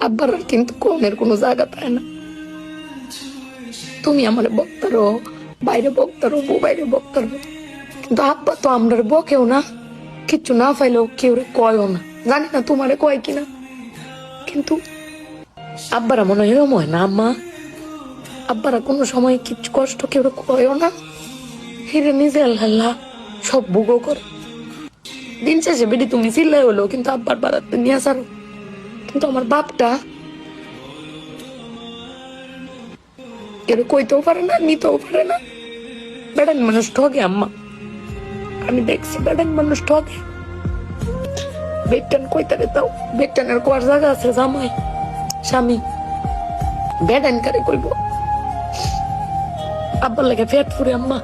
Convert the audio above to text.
আব্বার আর কিন্তু কোনের কোনো জায়গা পায় না। তুমি আমার বক্তারো, বাইরে বক্তারো, বউ বাইরে বক্তারো, কিন্তু আব্বা তো আমরা বকেও না, কিচ্ছু না পাইলেও কেউ কয়ও না। জানি না তোমারে কয় কিনা, কিন্তু আব্বারা মনে হয় এরম হয় না আম্মা? আব্বারা কোনো সময় কিচ্ছু কষ্ট কেউ কয়ও না, হিরে নিজে আল্লাহ সব ভোগও করে। দিন শেষে বেডি তুমি চিল্লাই হলো কিন্তু আব্বার বাড়াতে নিয়ে আসারো। কিন্তু আমার বাপটা এর কইতেও পারে না, নিতেও পারে না। বেড়ান মানুষ ঠকে আম্মা, আমি দেখছি বেড়ান মানুষ ঠকে। বেটান কইতারে তাও বেটানের কোয়ার জায়গা আছে, জামাই স্বামী বেড়ান কারে কইব। আব্বার লাগে ফেট ফুরে আম্মা।